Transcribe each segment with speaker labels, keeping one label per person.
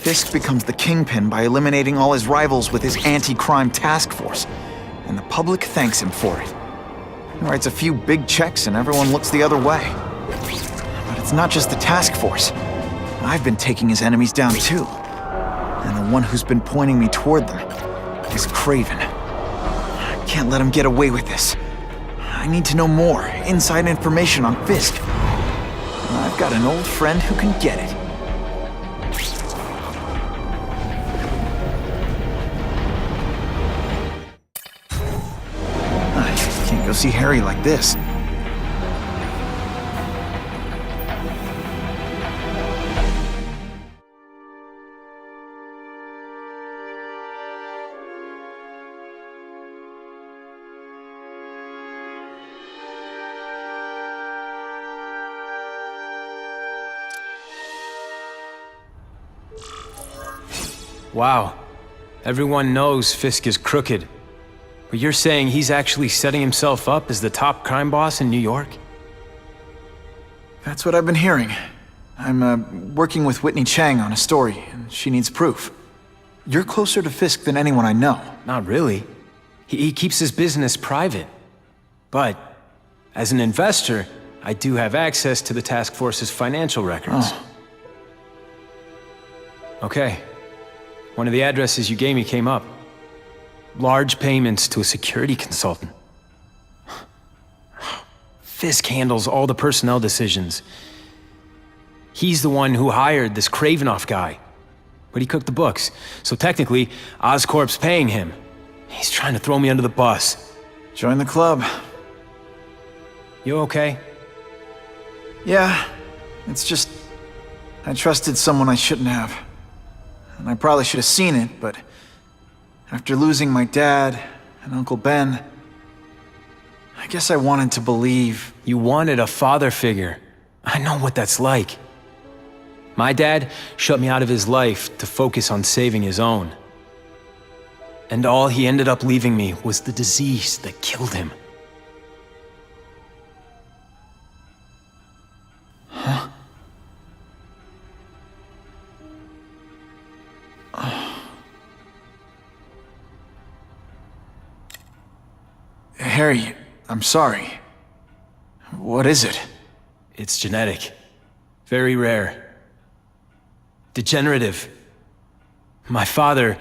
Speaker 1: Fisk becomes the kingpin by eliminating all his rivals with his anti-crime task force, and the public thanks him for it. He writes a few big checks and everyone looks the other way. But it's not just the task force. I've been taking his enemies down too. And the one who's been pointing me toward them is Craven. I can't let him get away with this. I need to know more, inside information on Fisk. And I've got an old friend who can get it. I can't go see Harry like this.
Speaker 2: Wow. Everyone knows Fisk is crooked. But you're saying he's actually setting himself up as the top crime boss in New York?
Speaker 1: That's what I've been hearing. I'm working with Whitney Chang on a story, and she needs proof. You're closer to Fisk than anyone I know.
Speaker 2: Not really. He keeps his business private. But, as an investor, I do have access to the task force's financial records.
Speaker 1: Oh.
Speaker 2: Okay. One of the addresses you gave me came up. Large payments to a security consultant. Fisk handles all the personnel decisions. He's the one who hired this Kravinoff guy. But he cooked the books, so technically, Oscorp's paying him. He's trying to throw me under the bus.
Speaker 1: Join the club.
Speaker 2: You okay?
Speaker 1: Yeah, it's just... I trusted someone I shouldn't have. And I probably should have seen it, but... after losing my dad and Uncle Ben... I guess I wanted to believe...
Speaker 2: You wanted a father figure. I know what that's like. My dad shut me out of his life to focus on saving his own. And all he ended up leaving me was the disease that killed him.
Speaker 1: Huh? Harry, I'm sorry. What is it?
Speaker 2: It's genetic. Very rare. Degenerative. My father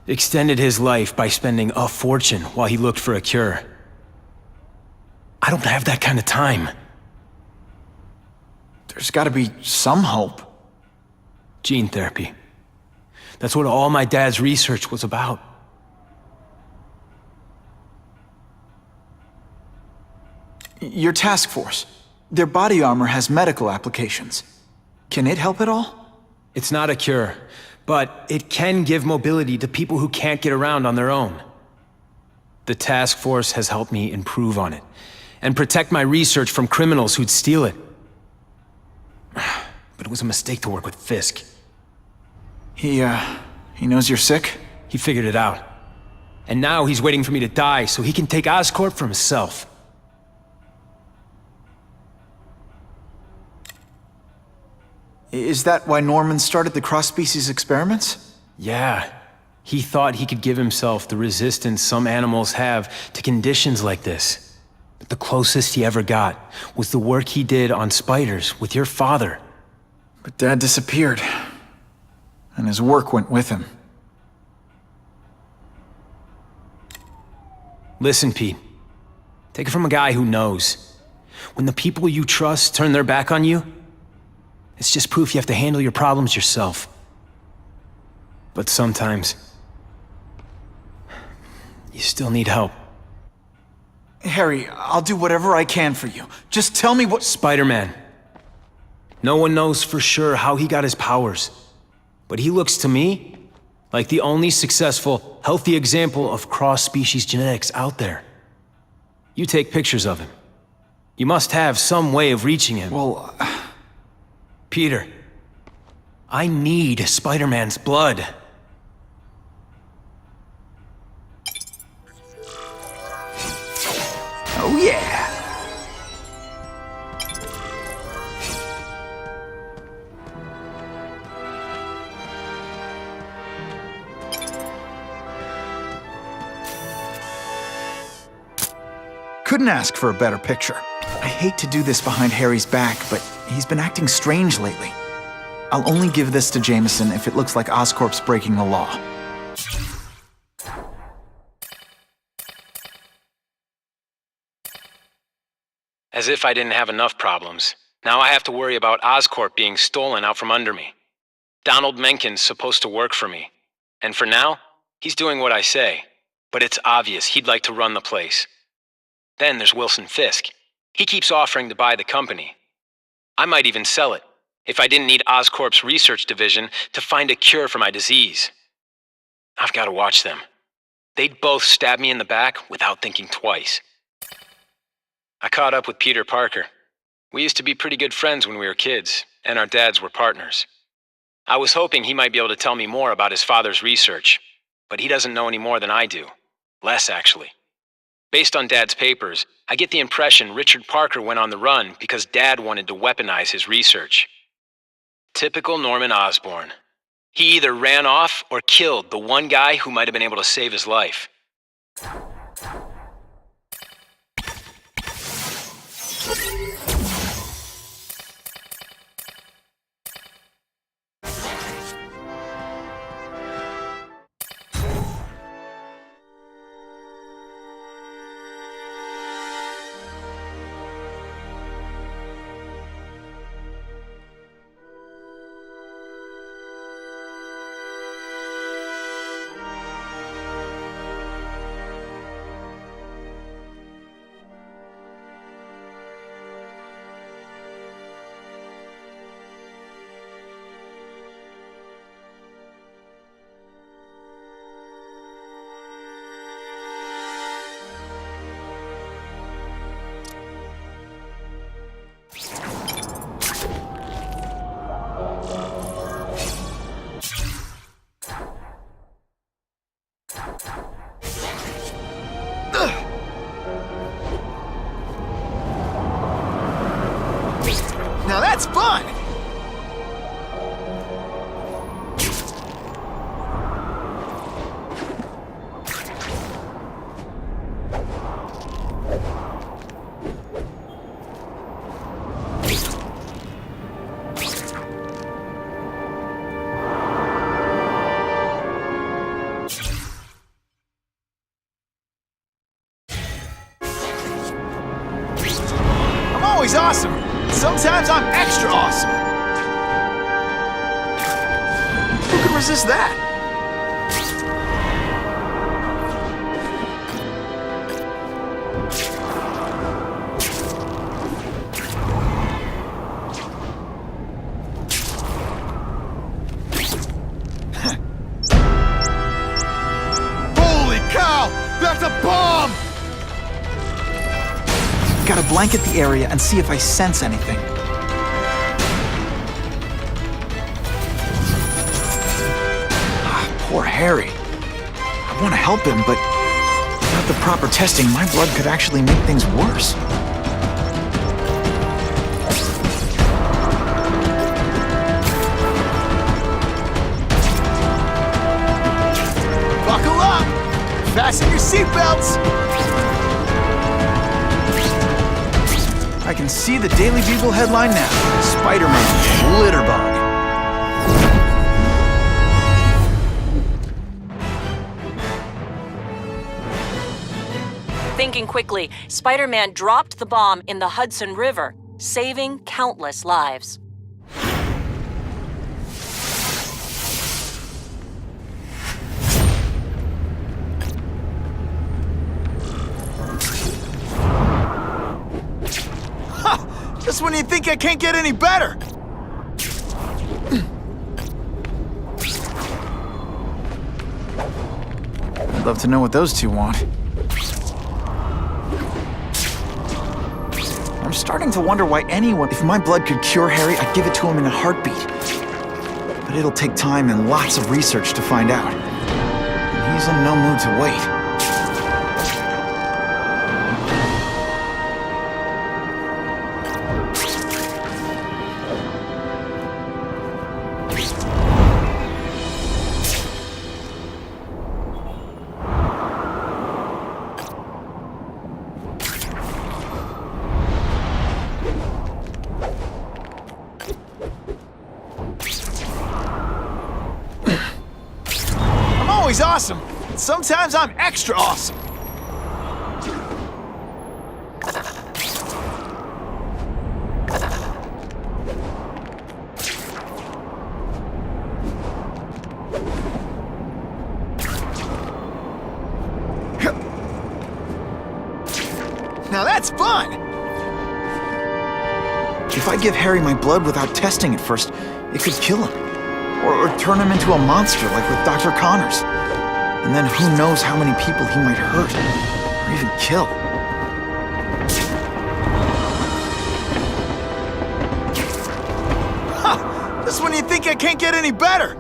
Speaker 2: extended his life by spending a fortune while he looked for a cure. I don't have that kind of time.
Speaker 1: There's gotta be some hope.
Speaker 2: Gene therapy. That's what all my dad's research was about.
Speaker 1: Your task force. Their body armor has medical applications. Can it help at all?
Speaker 2: It's not a cure, but it can give mobility to people who can't get around on their own. The task force has helped me improve on it, and protect my research from criminals who'd steal it. But it was a mistake to work with Fisk.
Speaker 1: He knows you're sick?
Speaker 2: He figured it out. And now he's waiting for me to die so he can take Oscorp for himself.
Speaker 1: Is that why Norman started the cross-species experiments?
Speaker 2: Yeah. He thought he could give himself the resistance some animals have to conditions like this. But the closest he ever got was the work he did on spiders with your father.
Speaker 1: But Dad disappeared. And his work went with him.
Speaker 2: Listen, Pete. Take it from a guy who knows. When the people you trust turn their back on you, it's just proof you have to handle your problems yourself. But sometimes, you still need help.
Speaker 1: Harry, I'll do whatever I can for you. Just tell me what—
Speaker 2: Spiderman. No one knows for sure how he got his powers. But he looks to me like the only successful, healthy example of cross-species genetics out there. You take pictures of him. You must have some way of reaching him.
Speaker 1: Well,
Speaker 2: Peter, I need Spider-Man's blood.
Speaker 1: oh yeah! Couldn't ask for a better picture. I hate to do this behind Harry's back, but he's been acting strange lately. I'll only give this to Jameson if it looks like Oscorp's breaking the law.
Speaker 2: As if I didn't have enough problems. Now I have to worry about Oscorp being stolen out from under me. Donald Mencken's supposed to work for me. And for now, he's doing what I say. But it's obvious he'd like to run the place. Then there's Wilson Fisk. He keeps offering to buy the company. I might even sell it, if I didn't need Oscorp's research division to find a cure for my disease. I've got to watch them. They'd both stab me in the back without thinking twice. I caught up with Peter Parker. We used to be pretty good friends when we were kids, and our dads were partners. I was hoping he might be able to tell me more about his father's research, but he doesn't know any more than I do. Less, actually. Based on Dad's papers, I get the impression Richard Parker went on the run because Dad wanted to weaponize his research. Typical Norman Osborn. He either ran off or killed the one guy who might have been able to save his life.
Speaker 1: Now that's fun! I'm always awesome. Sometimes I'm extra awesome. Who can resist that? Holy cow! That's a bomb! Gotta blanket the area and see if I sense anything. Poor Harry. I want to help him, but without the proper testing, my blood could actually make things worse. Buckle up! Fasten your seatbelts! I can see the Daily Bugle headline now. Spiderman, Litterbug.
Speaker 3: Thinking quickly, Spider-Man dropped the bomb in the Hudson River, saving countless lives.
Speaker 1: Just when you think I can't get any better! I'd love to know what those two want. I'm starting to wonder why anyone... If my blood could cure Harry, I'd give it to him in a heartbeat. But it'll take time and lots of research to find out. And he's in no mood to wait. always awesome. Sometimes I'm extra awesome. Now that's fun! If I give Harry my blood without testing it first, it could kill him. Or turn him into a monster like with Dr. Connors. And then who knows how many people he might hurt, or even kill. Ha! Just when you think I can't get any better!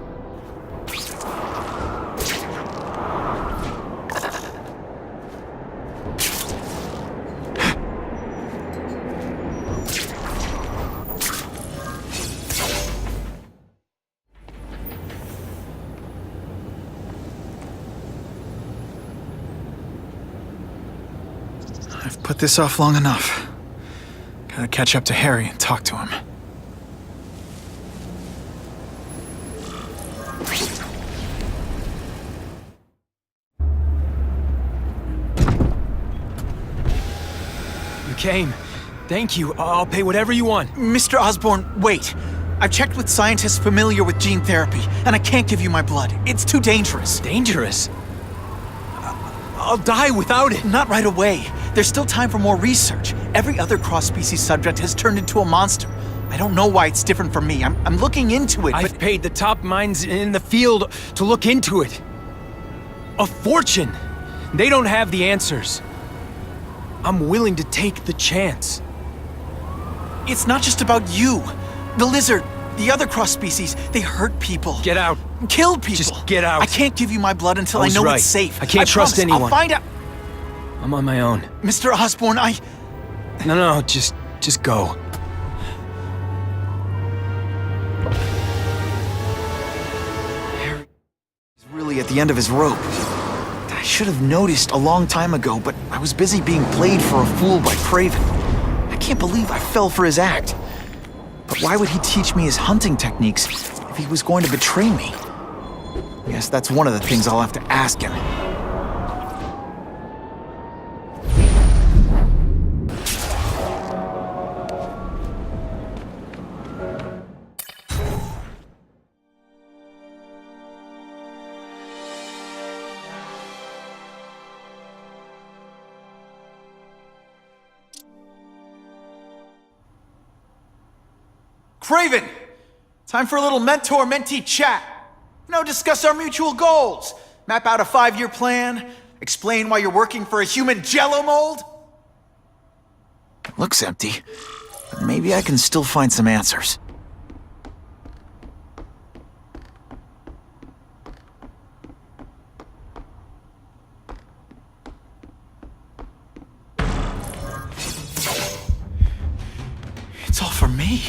Speaker 1: I've put this off long enough. Gotta catch up to Harry and talk to him.
Speaker 2: You came. Thank you. I'll pay whatever you want.
Speaker 1: Mr. Osborn, wait. I've checked with scientists familiar with gene therapy, and I can't give you my blood. It's too dangerous.
Speaker 2: Dangerous? I'll die without it.
Speaker 1: Not right away. There's still time for more research. Every other cross-species subject has turned into a monster. I don't know why it's different from me. I'm looking into it, but...
Speaker 2: I've paid the top minds in the field to look into it. A fortune. They don't have the answers. I'm willing to take the chance.
Speaker 1: It's not just about you. The lizard, the other cross-species, they hurt people.
Speaker 2: Get out.
Speaker 1: Kill people.
Speaker 2: Just get out.
Speaker 1: I can't give you my blood until I know
Speaker 2: right.
Speaker 1: it's safe.
Speaker 2: I can't trust
Speaker 1: promise.
Speaker 2: anyone.
Speaker 1: I'll find out.
Speaker 2: I'm on my own.
Speaker 1: Mr. Osborn,
Speaker 2: No, just go.
Speaker 1: Harry is really at the end of his rope. I should have noticed a long time ago, but I was busy being played for a fool by Craven. I can't believe I fell for his act. But why would he teach me his hunting techniques if he was going to betray me? I guess that's one of the things I'll have to ask him. Craven! Time for a little mentor-mentee chat. Discuss our mutual goals. Map out a 5-year plan. Explain why you're working for a human jello mold. It looks empty, but maybe I can still find some answers. It's all for me.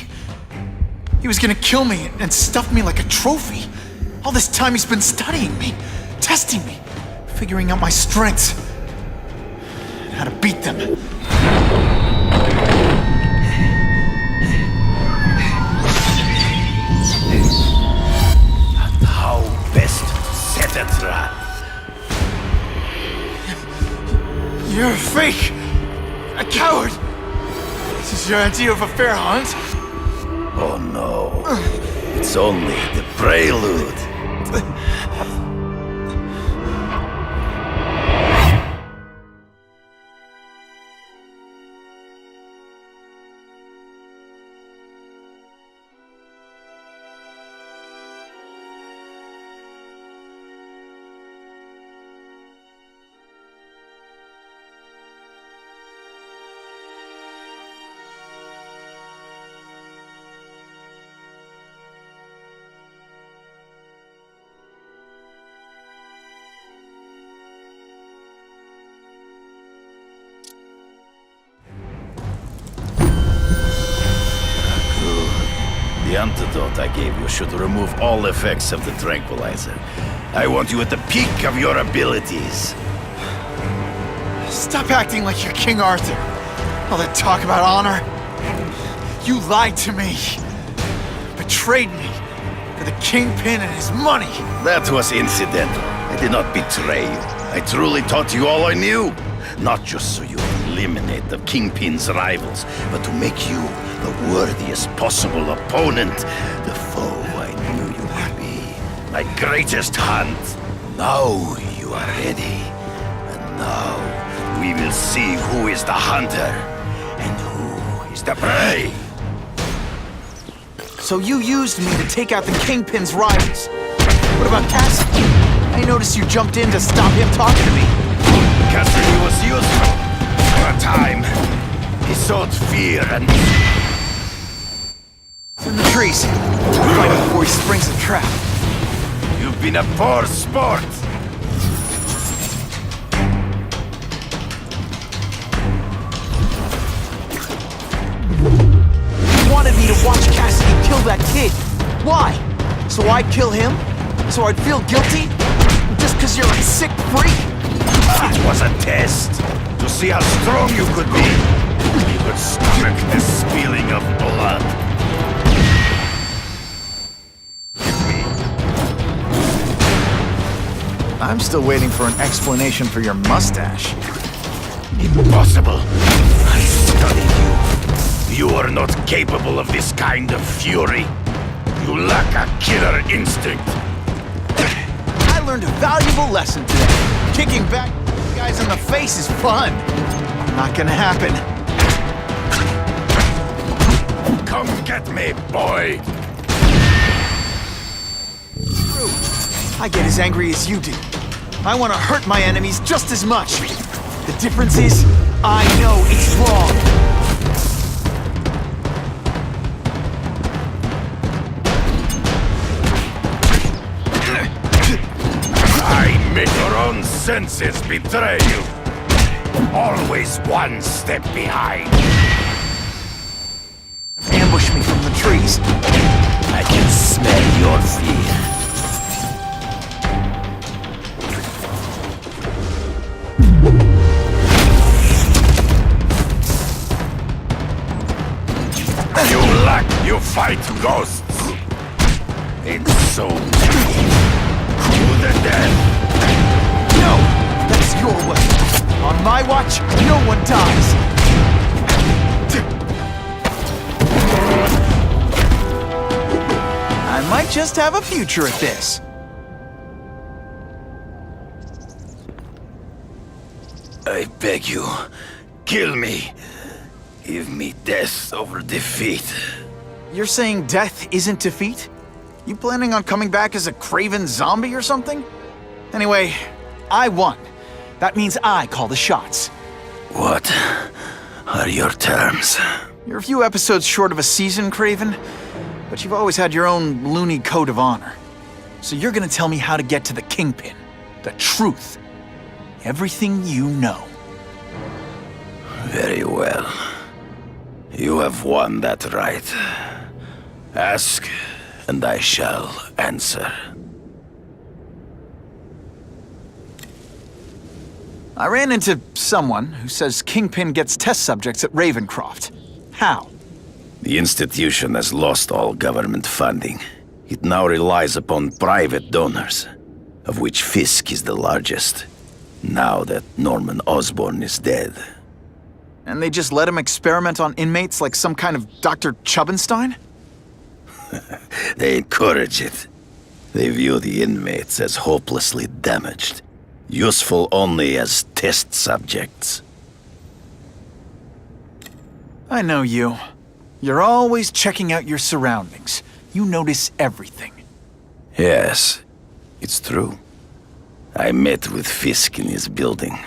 Speaker 1: He was gonna kill me and stuff me like a trophy. All this time he's been studying me, testing me, figuring out my strengths, and how to beat them.
Speaker 4: And how best to set a trap.
Speaker 1: You're a fake! A coward! This is your idea of a fair hunt?
Speaker 4: Oh no, it's only the prelude. The antidote I gave you should remove all effects of the tranquilizer. I want you at the peak of your abilities.
Speaker 1: Stop acting like you're King Arthur. All that talk about honor. You lied to me. Betrayed me for the Kingpin and his money.
Speaker 4: That was incidental. I did not betray you. I truly taught you all I knew. Not just so you eliminate the Kingpin's rivals, but to make you the worthiest possible opponent, the foe I knew you would be. My greatest hunt. Now you are ready. And now we will see who is the hunter and who is the prey.
Speaker 1: So you used me to take out the Kingpin's rivals. What about Cassidy? I noticed you jumped in to stop him talking to me.
Speaker 4: Cassidy was useful for a time. He sowed fear and...
Speaker 1: In the trees. Fight him before he springs a trap.
Speaker 4: You've been a poor sport.
Speaker 1: You wanted me to watch Cassidy kill that kid. Why? So I'd kill him? So I'd feel guilty? Just because you're a sick freak?
Speaker 4: It was a test to see how strong you could be. You could stomach the spilling of blood.
Speaker 1: I'm still waiting for an explanation for your mustache.
Speaker 4: Impossible. I studied you. You are not capable of this kind of fury. You lack a killer instinct.
Speaker 1: I learned a valuable lesson today. Kicking back guys in the face is fun. Not gonna happen.
Speaker 4: Come get me, boy.
Speaker 1: I get as angry as you do. I want to hurt my enemies just as much. The difference is, I know it's wrong.
Speaker 4: I make your own senses betray you. Always one step behind.
Speaker 1: Ambush me from the trees.
Speaker 4: I can smell your fear. You fight ghosts. It's so to the death.
Speaker 1: No, that's your way. On my watch, no one dies. I might just have a future at this.
Speaker 4: I beg you, kill me. Give me death over defeat.
Speaker 1: You're saying death isn't defeat? You planning on coming back as a craven zombie or something? Anyway, I won. That means I call the shots.
Speaker 4: What are your terms?
Speaker 1: You're a few episodes short of a season, Craven, but you've always had your own loony code of honor. So you're gonna tell me how to get to the Kingpin. The truth. Everything you know.
Speaker 4: Very well. You have won that right. Ask, and I shall answer.
Speaker 1: I ran into someone who says Kingpin gets test subjects at Ravencroft. How?
Speaker 4: The institution has lost all government funding. It now relies upon private donors, of which Fisk is the largest, now that Norman Osborn is dead.
Speaker 1: And they just let him experiment on inmates like some kind of Dr. Chubbenstein?
Speaker 4: They encourage it. They view the inmates as hopelessly damaged, useful only as test subjects.
Speaker 1: I know you. You're always checking out your surroundings. You notice everything.
Speaker 4: Yes, it's true. I met with Fisk in his building,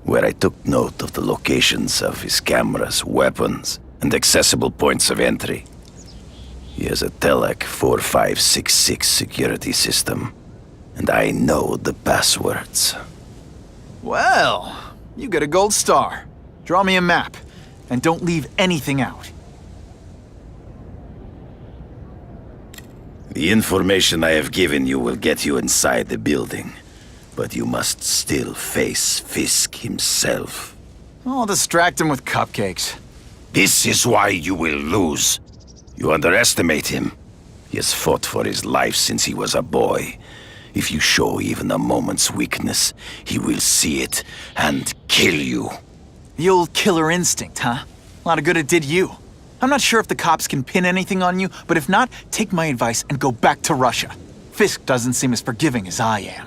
Speaker 4: where I took note of the locations of his cameras, weapons, and accessible points of entry. He has a Telec 4566 security system, and I know the passwords.
Speaker 1: Well, you get a gold star. Draw me a map, and don't leave anything out.
Speaker 4: The information I have given you will get you inside the building, but you must still face Fisk himself.
Speaker 1: I'll distract him with cupcakes.
Speaker 4: This is why you will lose. You underestimate him. He has fought for his life since he was a boy. If you show even a moment's weakness, he will see it and kill you.
Speaker 1: The old killer instinct, huh? A lot of good it did you. I'm not sure if the cops can pin anything on you, but if not, take my advice and go back to Russia. Fisk doesn't seem as forgiving as I am.